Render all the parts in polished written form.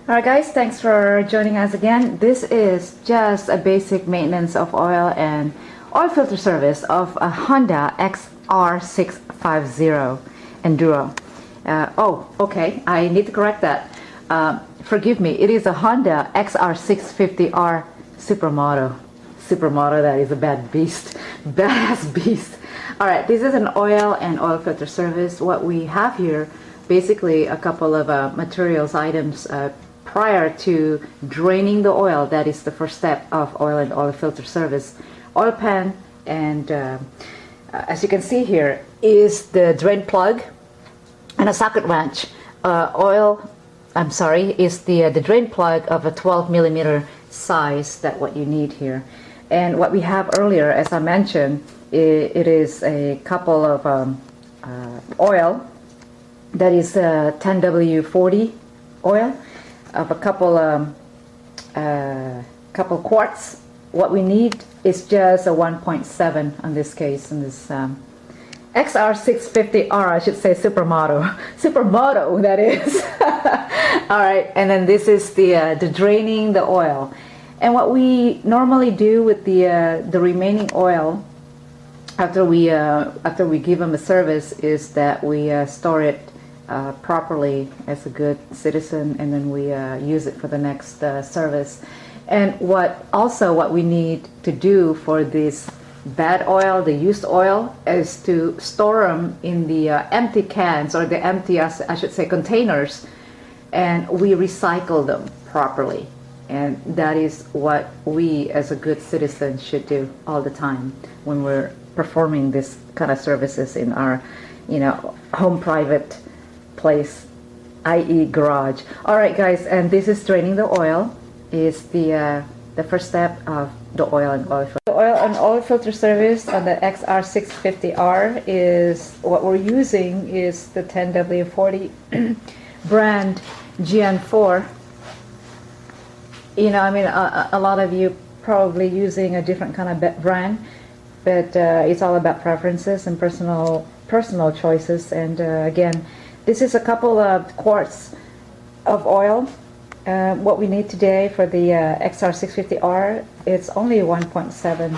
Alright guys, thanks for joining us again. This is just a basic maintenance of oil and oil filter service of a Honda XR650 Enduro. Okay, I need to correct that. Forgive me, it is a Honda XR650R Supermoto. Supermoto, that is a bad beast. Badass beast. Alright, this is an oil and oil filter service. What we have here, basically a couple of materials items prior to draining the oil. That is the first step of oil and oil filter service. Oil pan, and as you can see here is the drain plug and a socket wrench. Is the drain plug of a 12 millimeter size, that what you need here. And what we have earlier, as I mentioned, it is a couple of oil, that is 10W40 oil, of a couple quarts. What we need is just a 1.7 on this case, in this XR650R, I should say Supermoto. Supermoto, that is. Alright, and then this is the draining the oil. And what we normally do with the remaining oil after we give them a service is that we store it properly as a good citizen, and then we use it for the next service. And what we need to do for this bad oil, the used oil, is to store them in the empty cans, or the empty, I should say, containers, and we recycle them properly. And that is what we as a good citizen should do all the time when we're performing this kind of services in our, home private place, i.e. garage. Alright guys, and this is draining the oil, is the first step of the oil and oil filter. The oil and oil filter service on the XR650R is, what we're using is the 10W40 brand GN4. A lot of you probably using a different kind of brand, but it's all about preferences and personal choices. And again, this is a couple of quarts of oil. What we need today for the XR650R, it's only 1.7.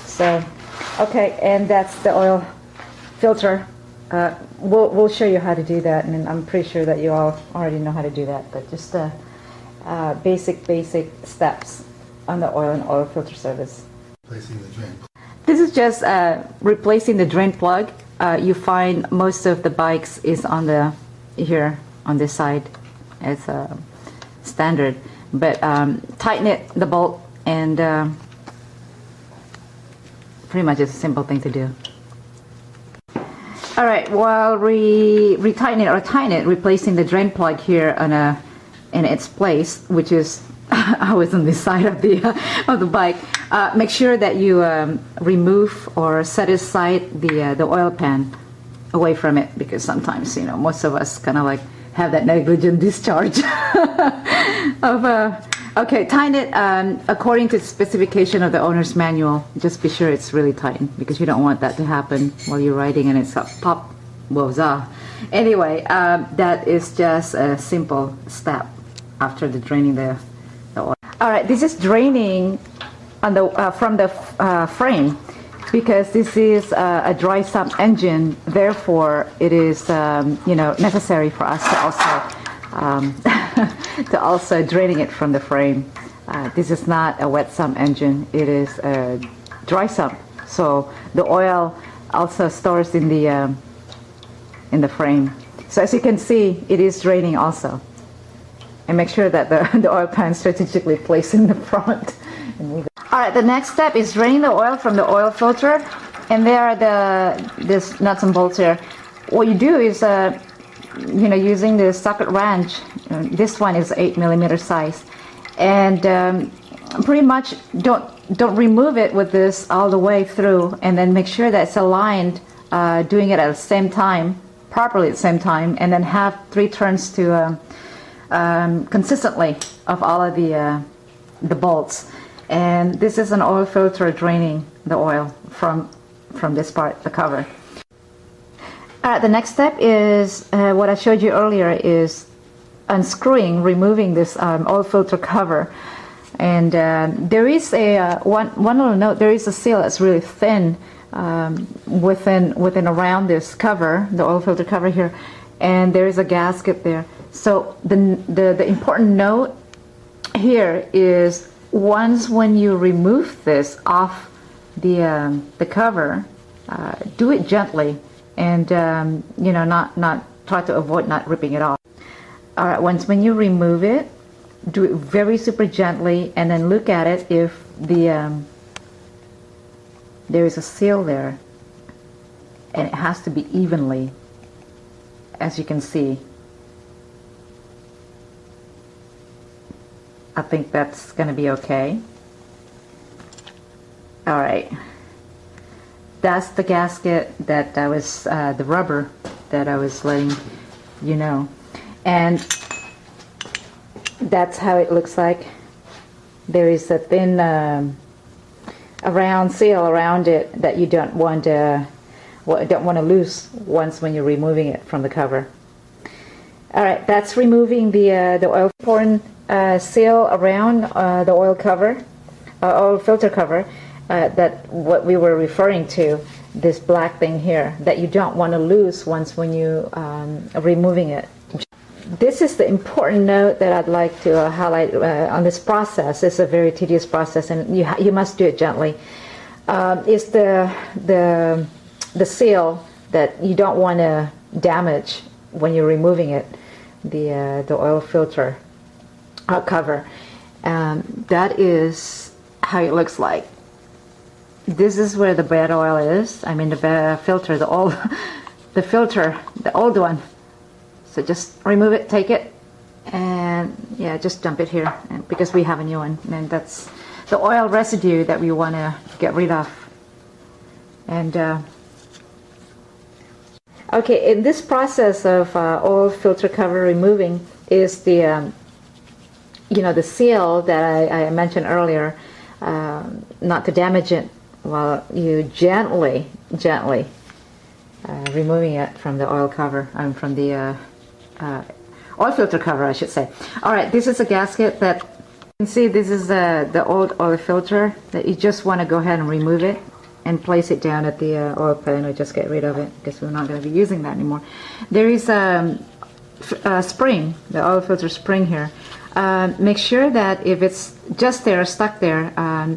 So, okay, and that's the oil filter. We'll show you how to do that, and I'm pretty sure that you all already know how to do that, but just basic steps on the oil and oil filter service. Replacing the drain. This is just replacing the drain plug. You find most of the bikes is on here on this side. It's standard, but tighten it, the bolt, and pretty much it's a simple thing to do. Alright, while we tighten it, replacing the drain plug here in its place, which is always on this side of the bike. Make sure that you remove or set aside the oil pan away from it, because sometimes most of us kind of like have that negligent discharge of okay, tighten it according to the specification of the owner's manual. Just be sure it's really tightened, because you don't want that to happen while you're riding and it's pop, woza. Anyway, that is just a simple step after the draining the oil. Alright, this is draining on the from the frame, because this is a dry sump engine. Therefore, it is necessary for us to also draining it from the frame. This is not a wet sump engine; it is a dry sump. So the oil also stores in the frame. So as you can see, it is draining also. And make sure that the oil pan is strategically placed in the front. Alright, the next step is draining the oil from the oil filter. And there are this nuts and bolts here. What you do is, using the socket wrench, this one is 8 millimeter size. And pretty much don't remove it with this all the way through, and then make sure that it's aligned, doing it at the same time, properly at the same time, and then have 3 turns to consistently of all of the bolts. And this is an oil filter draining the oil from this part, the cover. Alright, the next step is what I showed you earlier, is unscrewing, removing this oil filter cover. And there is a one little note. There is a seal that's really thin within around this cover, the oil filter cover here, and there is a gasket there. So the important note here is when you remove this off the cover, do it gently, and you know, not try to avoid not ripping it off. All right, when you remove it, do it very super gently, and then look at it if there is a seal there, and it has to be evenly, as you can see. I think that's going to be okay. All right, that's the gasket that I was the rubber that I was letting you know, and that's how it looks like. There is a thin a round seal around it that you don't want to lose when you're removing it from the cover. All right, that's removing the oil porn seal around the oil cover, oil filter cover. That what we were referring to, this black thing here that you don't want to lose when you are removing it. This is the important note that I'd like to highlight on this process. It's a very tedious process, and you must do it gently. It's the seal that you don't want to damage when you're removing it, the oil filter cover. That is how it looks like. This is where the bad oil is. I mean the filter, the old one. So just remove it, take it, and yeah, just dump it here, and because we have a new one, and that's the oil residue that we want to get rid of. And okay, in this process of oil filter cover removing is the you know, the seal that I mentioned earlier, not to damage it while you gently removing it from the oil cover, from the oil filter cover, I should say. All right, this is a gasket that you can see. This is the old oil filter that you just want to go ahead and remove it and place it down at the oil pan, or just get rid of it because we're not going to be using that anymore. There is a spring, the oil filter spring here. Make sure that if it's just there, stuck there,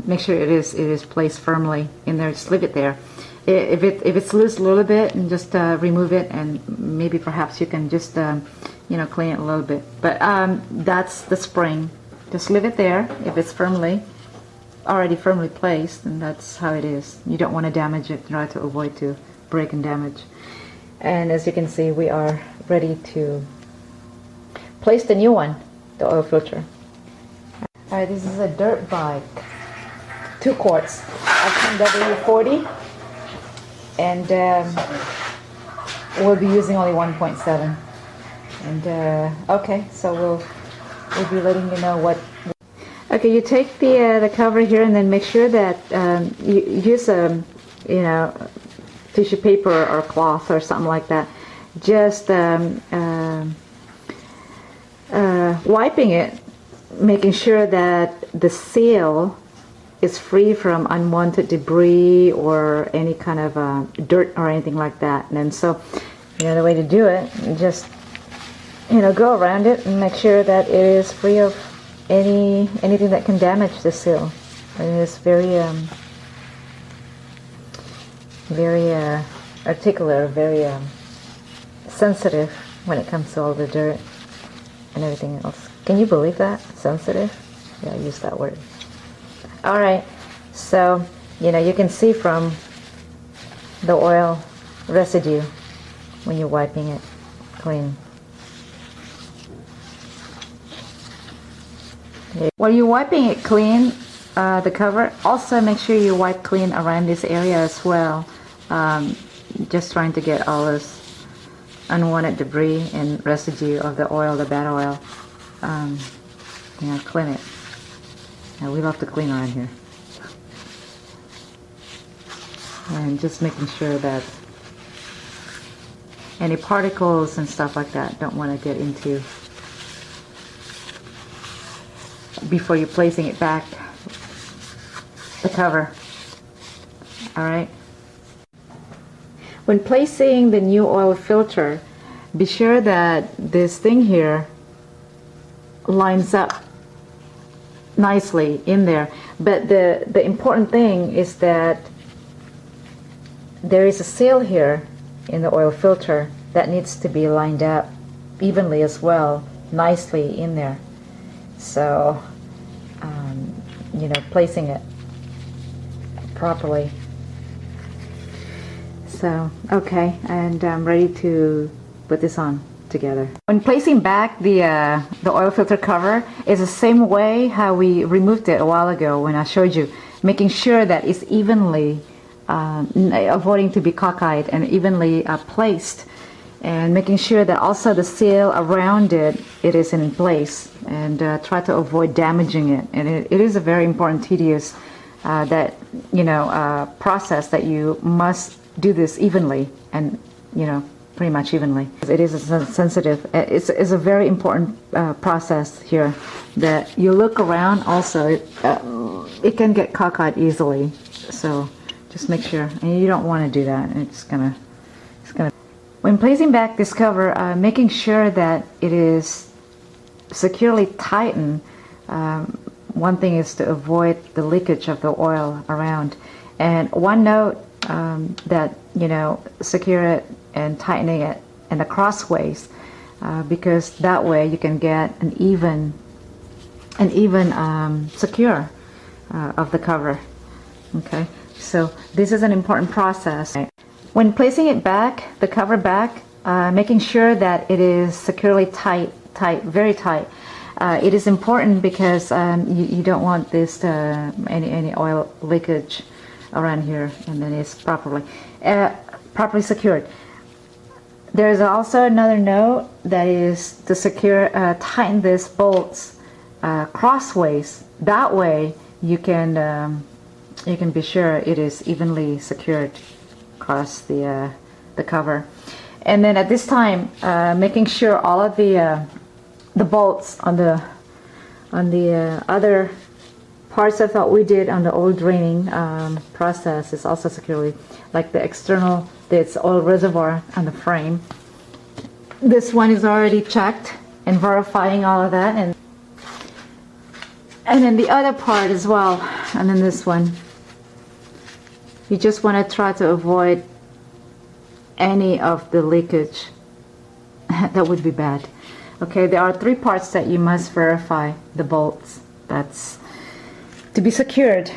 make sure it is placed firmly in there. Just leave it there. If it's loose a little bit, and just remove it, and maybe perhaps you can just you know, clean it a little bit. But that's the spring. Just leave it there. If it's already firmly placed, and that's how it is. You don't want to damage it. Try to avoid to break and damage. And as you can see, we are ready to place the new one, the oil filter. All right, this is a dirt bike, 2 quarts, W40. And we'll be using only 1.7. And okay, so we'll be letting you know what. Okay, you take the cover here, and then make sure that you use you know, tissue paper or cloth or something like that. Just wiping it, making sure that the seal is free from unwanted debris or any kind of dirt or anything like that. And then so, you know, the way to do it, you just, you know, go around it and make sure that it is free of anything that can damage the seal. And it's very articular, very sensitive when it comes to all the dirt and everything else. Can you believe that? Sensitive? Yeah, I use that word. All right, so you know, you can see from the oil residue when you're wiping it clean. While you're wiping it clean, the cover, also make sure you wipe clean around this area as well. Just trying to get all this unwanted debris and residue of the oil, the bad oil. You know, clean it. Yeah, we love to clean around here. And just making sure that any particles and stuff like that don't want to get into before you're placing it back, the cover. Alright. When placing the new oil filter, be sure that this thing here lines up nicely in there. But the important thing is that there is a seal here in the oil filter that needs to be lined up evenly as well, nicely in there. So, you know, placing it properly. So, okay, and I'm ready to put this on together. When placing back the oil filter cover, is the same way how we removed it a while ago when I showed you, making sure that it's evenly, avoiding to be cockeyed, and evenly placed, and making sure that also the seal around it is in place, and try to avoid damaging it. And it is a very important, tedious that process that you must do this evenly, and pretty much evenly. It is a sensitive, it's a very important process here, that you look around also, it can get cockeyed easily, so just make sure, and you don't want to do that. It's gonna when placing back this cover, making sure that it is securely tightened. One thing is to avoid the leakage of the oil around, and one note that secure it and tightening it in the crossways, because that way you can get an even secure of the cover. Okay, so this is an important process. When placing it back, the cover back, making sure that it is securely tight, very tight. It is important because you don't want this any oil leakage around here, and then it's properly secured. There's also another note that is to secure, tighten these bolts crossways. That way you can be sure it is evenly secured across the cover. And then at this time, making sure all of the bolts on the other parts of what we did on the oil draining process is also securely, like the external, this oil reservoir on the frame. This one is already checked and verifying all of that, and then the other part as well, and then this one. You just want to try to avoid any of the leakage. That would be bad. Okay, there are 3 parts that you must verify the bolts. That's to be secured,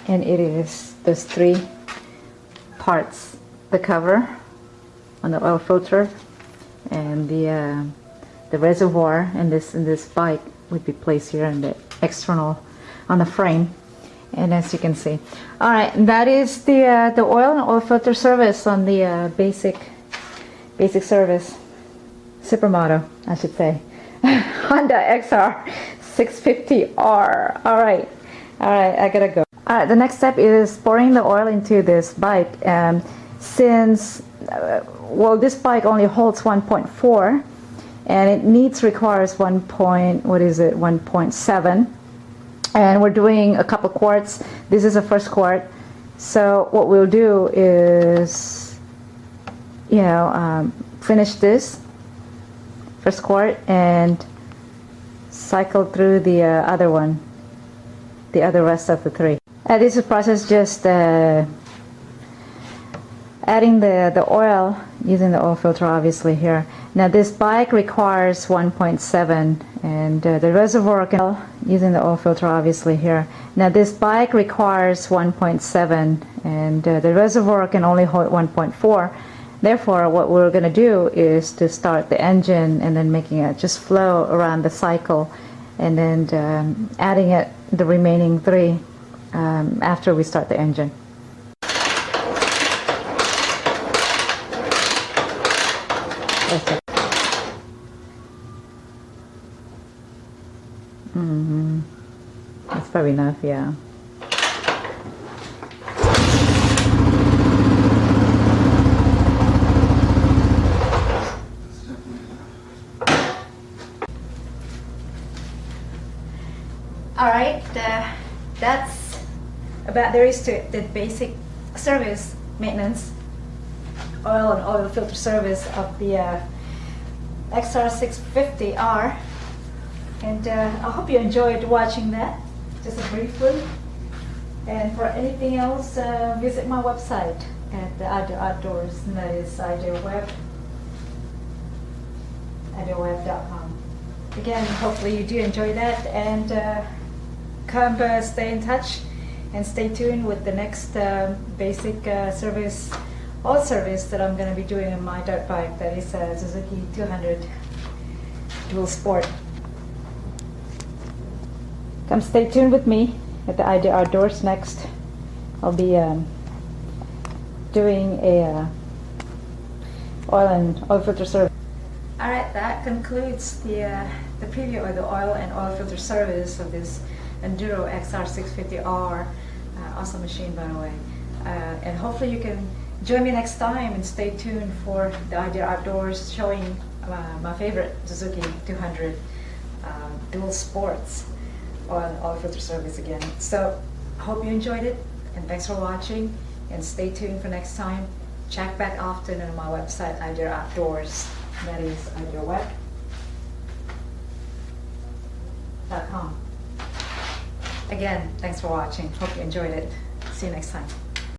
and it is those 3 parts: the cover on the oil filter, and the reservoir, and this bike would be placed here, and the external on the frame. And as you can see, all right, that is the oil and oil filter service on the basic service, SuperMoto, I should say. Honda XR650R. All right, I gotta go. All right, the next step is pouring the oil into this bike. Since this bike only holds 1.4, and it requires 1.7, and we're doing a couple quarts. This is the first quart. So what we'll do is, finish this first quart and cycle through the other one, the other rest of the 3. This is process just adding the oil, using the oil filter obviously here. Now this bike requires 1.7, and the reservoir can, using the oil filter obviously here. Now this bike requires 1.7, and the reservoir can only hold 1.4. Therefore, what we're going to do is to start the engine, and then making it just flow around the cycle, and then adding it the remaining 3 after we start the engine. That's probably enough, yeah. Alright, that's about there is to it, the basic service, maintenance, oil and oil filter service of the XR650R. And I hope you enjoyed watching that, just a briefly. And for anything else, visit my website at the Outdoor Outdoors, and that is idoweb.com. Again, hopefully you do enjoy that, and come stay in touch and stay tuned with the next basic service, oil service that I'm going to be doing on my dirt bike. That is a Suzuki 200 Dual Sport. Come stay tuned with me at the Idea Outdoors. Next, I'll be doing a oil and oil filter service. Alright, that concludes the preview of the oil and oil filter service of this Enduro XR650R. Awesome machine, by the way. And hopefully you can join me next time and stay tuned for the Idea Outdoors showing my favorite Suzuki 200 Dual Sports oil filter service again. So hope you enjoyed it, and thanks for watching, and stay tuned for next time. Check back often on my website, Idea Outdoors. That is idoweb.com. Again, thanks for watching. Hope you enjoyed it. See you next time.